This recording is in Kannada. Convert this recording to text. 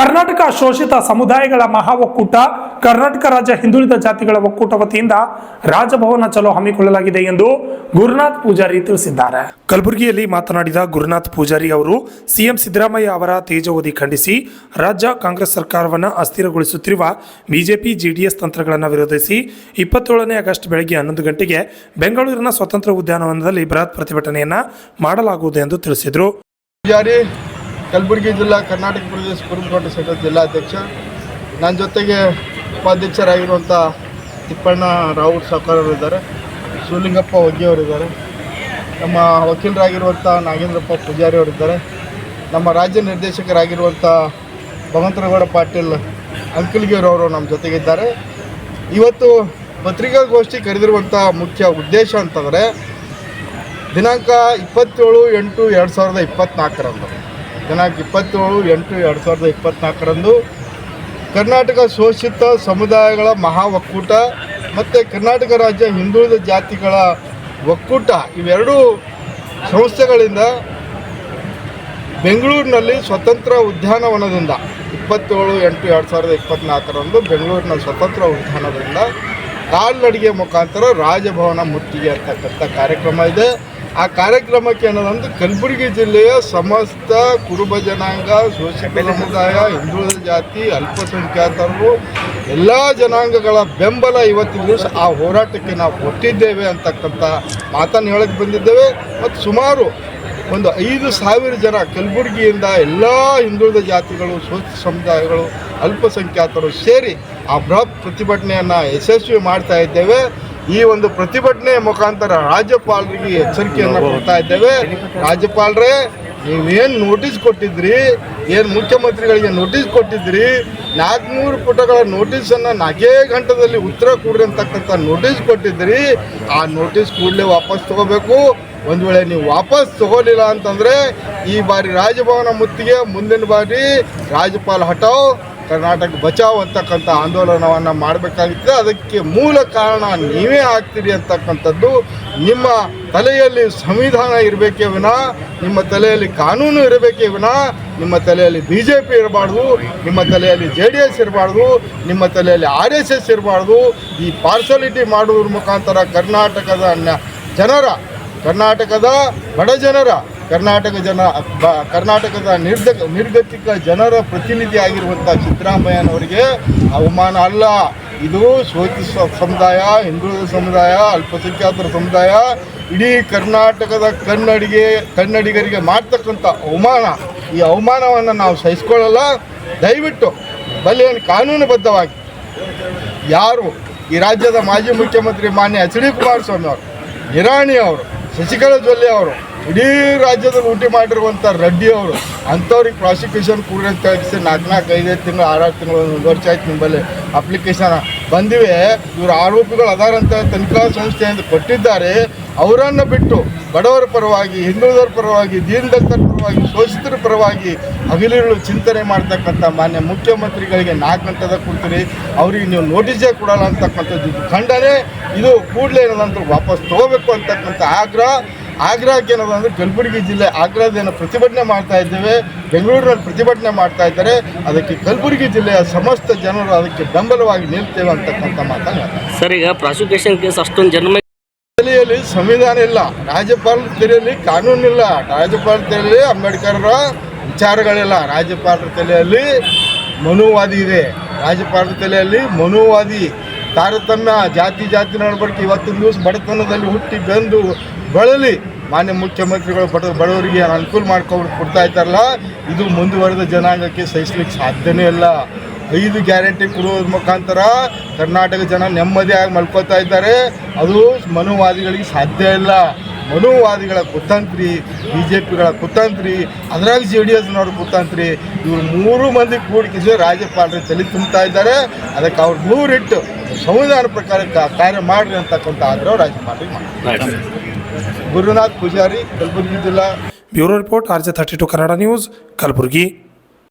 ಕರ್ನಾಟಕ ಶೋಷಿತ ಸಮುದಾಯಗಳ ಮಹಾ ಒಕ್ಕೂಟ ಕರ್ನಾಟಕ ರಾಜ್ಯ ಹಿಂದುಳಿದ ಜಾತಿಗಳ ಒಕ್ಕೂಟ ವತಿಯಿಂದ ರಾಜಭವನ ಚಲೋ ಹಮ್ಮಿಕೊಳ್ಳಲಾಗಿದೆ ಎಂದು ಗುರುನಾಥ್ ಪೂಜಾರಿ ತಿಳಿಸಿದ್ದಾರೆ. ಕಲಬುರಗಿಯಲ್ಲಿ ಮಾತನಾಡಿದ ಗುರುನಾಥ್ ಪೂಜಾರಿ ಅವರು ಸಿಎಂ ಸಿದ್ದರಾಮಯ್ಯ ಅವರ ತೇಜೋವಧಿ ಖಂಡಿಸಿ ರಾಜ್ಯ ಕಾಂಗ್ರೆಸ್ ಸರ್ಕಾರವನ್ನು ಅಸ್ಥಿರಗೊಳಿಸುತ್ತಿರುವ ಬಿಜೆಪಿ ಜೆಡಿಎಸ್ ತಂತ್ರಗಳನ್ನು ವಿರೋಧಿಸಿ 27ನೇ ಆಗಸ್ಟ್ ಬೆಳಗ್ಗೆ 11 ಗಂಟೆಗೆ ಬೆಂಗಳೂರಿನ ಸ್ವತಂತ್ರ ಉದ್ಯಾನವನದಲ್ಲಿ ಬೃಹತ್ ಪ್ರತಿಭಟನೆಯನ್ನ ಮಾಡಲಾಗುವುದು ಎಂದು ತಿಳಿಸಿದರು. ಕಲಬುರಗಿ ಜಿಲ್ಲಾ ಕರ್ನಾಟಕ ಪ್ರದೇಶ ಕುರುಬಕೋಟೆ ಸಂಘದ ಜಿಲ್ಲಾಧ್ಯಕ್ಷ, ನನ್ನ ಜೊತೆಗೆ ಉಪಾಧ್ಯಕ್ಷರಾಗಿರುವಂಥ ತಿಪ್ಪಣ್ಣ ರಾವುತ್ ಸಾವ್ಕಾರವರಿದ್ದಾರೆ, ಶಿವಲಿಂಗಪ್ಪ ಒಗ್ಗಿಯವರಿದ್ದಾರೆ, ನಮ್ಮ ವಕೀಲರಾಗಿರುವಂಥ ನಾಗೇಂದ್ರಪ್ಪ ಪೂಜಾರಿ ಅವರಿದ್ದಾರೆ, ನಮ್ಮ ರಾಜ್ಯ ನಿರ್ದೇಶಕರಾಗಿರುವಂಥ ಭಗವಂತನಗೌಡ ಪಾಟೀಲ್ ಅಂಕಲ್ಗಿಯವರು ನಮ್ಮ ಜೊತೆಗಿದ್ದಾರೆ. ಇವತ್ತು ಪತ್ರಿಕಾಗೋಷ್ಠಿ ಕರೆದಿರುವಂಥ ಮುಖ್ಯ ಉದ್ದೇಶ ಅಂತಂದರೆ ದಿನಾಂಕ 27/8/2024 ದಿನಾಂಕ 27/8/2024 ಕರ್ನಾಟಕ ಶೋಷಿತ ಸಮುದಾಯಗಳ ಮಹಾ ಒಕ್ಕೂಟ ಮತ್ತು ಕರ್ನಾಟಕ ರಾಜ್ಯ ಹಿಂದುಳಿದ ಜಾತಿಗಳ ಒಕ್ಕೂಟ ಇವೆರಡೂ ಸಂಸ್ಥೆಗಳಿಂದ ಬೆಂಗಳೂರಿನಲ್ಲಿ ಸ್ವತಂತ್ರ ಉದ್ಯಾನವನದಿಂದ 27/8/2024 ಬೆಂಗಳೂರಿನ ಸ್ವತಂತ್ರ ಉದ್ಯಾನವನದಿಂದ ಕಾಲ್ನಡಿಗೆ ಮುಖಾಂತರ ರಾಜಭವನ ಮುತ್ತಿಗೆ ಅಂತಕ್ಕಂಥ ಕಾರ್ಯಕ್ರಮ ಇದೆ. ಆ ಕಾರ್ಯಕ್ರಮಕ್ಕೆ ಏನದಂದ್ರೆ ಕಲಬುರಗಿ ಜಿಲ್ಲೆಯ ಸಮಸ್ತ ಕುರುಬ ಜನಾಂಗ, ಶೋಷಿತ ಸಮುದಾಯ, ಹಿಂದುಳಿದ ಜಾತಿ, ಅಲ್ಪಸಂಖ್ಯಾತರು ಎಲ್ಲ ಜನಾಂಗಗಳ ಬೆಂಬಲ ಇವತ್ತಿನ ದಿವಸ ಆ ಹೋರಾಟಕ್ಕೆ ನಾವು ಕೊಟ್ಟಿದ್ದೇವೆ ಅಂತಕ್ಕಂಥ ಮಾತನ್ನು ಹೇಳಕ್ಕೆ ಬಂದಿದ್ದೇವೆ. ಮತ್ತು ಸುಮಾರು ಒಂದು 5,000 ಜನ ಕಲಬುರಗಿಯಿಂದ ಎಲ್ಲ ಹಿಂದುಳಿದ ಜಾತಿಗಳು, ಶೋಷಿತ ಸಮುದಾಯಗಳು, ಅಲ್ಪಸಂಖ್ಯಾತರು ಸೇರಿ ಆ ಬೃಹತ್ ಪ್ರತಿಭಟನೆಯನ್ನು ಯಶಸ್ವಿ ಮಾಡ್ತಾ ಇದ್ದೇವೆ. ಈ ಒಂದು ಪ್ರತಿಭಟನೆಯ ಮುಖಾಂತರ ರಾಜ್ಯಪಾಲರಿಗೆ ಎಚ್ಚರಿಕೆಯನ್ನು ಕೊಡ್ತಾ ಇದ್ದೇವೆ. ರಾಜ್ಯಪಾಲರೇ, ನೀವೇನು ನೋಟಿಸ್ ಕೊಟ್ಟಿದ್ರಿ, ಏನು ಮುಖ್ಯಮಂತ್ರಿಗಳಿಗೆ ನೋಟಿಸ್ ಕೊಟ್ಟಿದ್ರಿ, 400 ಪುಟಗಳ ನೋಟಿಸನ್ನು 4 ಗಂಟೆದಲ್ಲಿ ಉತ್ತರ ಕೊಡ್ರಿ ಅಂತಕ್ಕಂಥ ನೋಟಿಸ್ ಕೊಟ್ಟಿದ್ರಿ. ಆ ನೋಟಿಸ್ ಕೂಡಲೇ ವಾಪಸ್ ತಗೋಬೇಕು. ಒಂದು ವೇಳೆ ನೀವು ವಾಪಸ್ ತಗೋಲಿಲ್ಲ ಅಂತಂದರೆ ಈ ಬಾರಿ ರಾಜಭವನ ಮುತ್ತಿಗೆ, ಮುಂದಿನ ಬಾರಿ ರಾಜ್ಯಪಾಲ ಹಟಾವ್ ಕರ್ನಾಟಕ ಬಚಾವ್ ಅಂತಕ್ಕಂಥ ಆಂದೋಲನವನ್ನು ಮಾಡಬೇಕಾಗಿತ್ತು. ಅದಕ್ಕೆ ಮೂಲ ಕಾರಣ ನೀವೇ ಆಗ್ತೀರಿ ಅಂತಕ್ಕಂಥದ್ದು. ನಿಮ್ಮ ತಲೆಯಲ್ಲಿ ಸಂವಿಧಾನ ಇರಬೇಕೇ ವಿನಃ, ನಿಮ್ಮ ತಲೆಯಲ್ಲಿ ಕಾನೂನು ಇರಬೇಕೇ ವಿನಃ, ನಿಮ್ಮ ತಲೆಯಲ್ಲಿ BJP ಇರಬಾರ್ದು, ನಿಮ್ಮ ತಲೆಯಲ್ಲಿ JDS ಇರಬಾರ್ದು, ನಿಮ್ಮ ತಲೆಯಲ್ಲಿ RSS ಇರಬಾರ್ದು. ಈ ಪಾರ್ಸಲಿಟಿ ಮಾಡುವುದ್ರ ಮುಖಾಂತರ ಕರ್ನಾಟಕದ ಬಡ ಜನರ, ಕರ್ನಾಟಕದ ನಿರ್ಗತಿಕ ಜನರ ಪ್ರತಿನಿಧಿ ಆಗಿರುವಂಥ ಸಿದ್ದರಾಮಯ್ಯನವರಿಗೆ ಅವಮಾನ ಅಲ್ಲ. ಇದು ಶೋಷಿತ ಸಮುದಾಯ, ಹಿಂದುಳಿದ ಸಮುದಾಯ, ಅಲ್ಪಸಂಖ್ಯಾತರ ಸಮುದಾಯ, ಇಡೀ ಕರ್ನಾಟಕದ ಕನ್ನಡಿಗರಿಗೆ ಮಾಡ್ತಕ್ಕಂಥ ಅವಮಾನ. ಈ ಅವಮಾನವನ್ನು ನಾವು ಸಹಿಸ್ಕೊಳ್ಳಲ್ಲ. ದಯವಿಟ್ಟು ಬಲಿಯನ್ನು ಕಾನೂನುಬದ್ಧವಾಗಿ ಯಾರು ಈ ರಾಜ್ಯದ ಮಾಜಿ ಮುಖ್ಯಮಂತ್ರಿ ಮಾನ್ಯ HD ಕುಮಾರಸ್ವಾಮಿ ಅವರು, ನಿರಾಣಿ ಅವರು, ಶಶಿಕಲಾ ಜೊಲ್ಲೆ ಅವರು, ಇಡೀ ರಾಜ್ಯದಲ್ಲಿ ಊಟಿ ಮಾಡಿರುವಂಥ ರೆಡ್ಡಿ ಅವರು, ಅಂಥವ್ರಿಗೆ ಪ್ರಾಸಿಕ್ಯೂಷನ್ ಕೂಡಿ ಅಂತ ಹೇಳಿಸಿ 4-5 ತಿಂಗಳು 6 ತಿಂಗಳು 1 ವರ್ಷ ಆಯ್ತು ನಿಮ್ಮಲ್ಲಿ ಅಪ್ಲಿಕೇಶನ್ ಬಂದಿವೆ. ಇವರು ಆರೋಪಿಗಳು ಅದಾರಂತ ತನಿಖಾ ಸಂಸ್ಥೆಯಿಂದ ಕೊಟ್ಟಿದ್ದಾರೆ. ಅವರನ್ನು ಬಿಟ್ಟು ಬಡವರ ಪರವಾಗಿ, ಹಿಂದುಳಿದರ ಪರವಾಗಿ, ದೀನದಲಿತರ ಪರವಾಗಿ, ಶೋಷಿತರ ಪರವಾಗಿ ಹಗಲಿರುಳು ಚಿಂತನೆ ಮಾಡ್ತಕ್ಕಂಥ ಮಾನ್ಯ ಮುಖ್ಯಮಂತ್ರಿಗಳಿಗೆ 4 ಗಂಟೆದಾಗ ಕೊಡ್ತೀರಿ, ಅವ್ರಿಗೆ ನೀವು ನೋಟಿಸೇ ಕೊಡಲ್ಲ ಅಂತಕ್ಕಂಥದ್ದು ಖಂಡನೆ. ಇದು ಕೂಡಲೇ ಏನದಂದ್ರೆ ವಾಪಸ್ ತಗೋಬೇಕು ಅಂತಕ್ಕಂಥ ಆಗ್ರಹಕ್ಕೆ ಏನದಂದ್ರೆ ಕಲಬುರಗಿ ಜಿಲ್ಲೆ ಆಗ್ರಹದೇನು ಪ್ರತಿಭಟನೆ ಮಾಡ್ತಾ ಇದ್ದೇವೆ. ಬೆಂಗಳೂರಿನಲ್ಲಿ ಪ್ರತಿಭಟನೆ ಮಾಡ್ತಾ ಇದ್ದಾರೆ. ಅದಕ್ಕೆ ಕಲಬುರಗಿ ಜಿಲ್ಲೆಯ ಸಮಸ್ತ ಜನರು ಅದಕ್ಕೆ ಬೆಂಬಲವಾಗಿ ನಿಲ್ತೇವೆ ಅಂತಕ್ಕಂಥ ಮಾತನ್ನು. ಸರ್, ಈಗ ಪ್ರಾಸಿಕ್ಯೂಷನ್ ಕೇಸ್ ಅಷ್ಟೊಂದು ಜನ ತಲೆಯಲ್ಲಿ ಸಂವಿಧಾನ ಇಲ್ಲ, ರಾಜ್ಯಪಾಲರ ತಲೆಯಲ್ಲಿ ಕಾನೂನಿಲ್ಲ, ರಾಜ್ಯಪಾಲರ ತಲೆಯಲ್ಲಿ ಅಂಬೇಡ್ಕರ್ರ ವಿಚಾರಗಳಿಲ್ಲ, ರಾಜ್ಯಪಾಲರ ತಲೆಯಲ್ಲಿ ಮನುವಾದಿ ಇದೆ, ರಾಜ್ಯಪಾಲರ ತಲೆಯಲ್ಲಿ ಮನುವಾದಿ ತಾರತಮ್ಯ, ಜಾತಿ ನಡವಳಿಕೆ ಇವತ್ತಿನ ದಿವಸ ಬಡತನದಲ್ಲಿ ಹುಟ್ಟಿ ಬೆಂದು ಬಳಲಿ ಮಾನ್ಯ ಮುಖ್ಯಮಂತ್ರಿಗಳು ಬಡವರಿಗೆ ಅನುಕೂಲ ಕೊಡ್ತಾ ಇದ್ದಾರಲ್ಲ, ಇದು ಮುಂದುವರೆದ ಜನಾಂಗಕ್ಕೆ ಸಹಿಸ್ಲಿಕ್ಕೆ ಸಾಧ್ಯನೇ ಇಲ್ಲ. 5 ಗ್ಯಾರಂಟಿ ಕೊಡುವುದ್ರ ಮುಖಾಂತರ ಕರ್ನಾಟಕ ಜನ ನೆಮ್ಮದಿಯಾಗಿ ಮಲ್ಕೋತಾ ಇದ್ದಾರೆ. ಅದು ಮನುವಾದಿಗಳಿಗೆ ಸಾಧ್ಯ ಇಲ್ಲ. ಮನುವಾದಿಗಳ ಕುತಂತ್ರಿ, BJPಗಳ ಕುತಂತ್ರಿ, ಅದರಾಗ JDSನವ್ರ ಕುತಂತ್ರಿ, ಇವರು 3 ಮಂದಿ ಕೂಡಿಕಿಸಿ ರಾಜ್ಯಪಾಲರು ತಲೆ ತುಂಬ್ತಾ ಇದ್ದಾರೆ. ಅದಕ್ಕೆ ಅವ್ರು ದೂರಿಟ್ಟು ಸಂವಿಧಾನ ಪ್ರಕಾರ ಕಾರ್ಯ ಮಾಡ್ರಿ ಅಂತಕ್ಕಂಥ ಆಗ್ರಹ ರಾಜ್ಯಪಾಲರಿಗೆ ಮಾಡಿ. ಗುರುನಾಥ್ ಪೂಜಾರಿ, ಕಲಬುರಗಿ ಜಿಲ್ಲಾ. Bureau report, RJ32 Kannada news, Kalaburagi.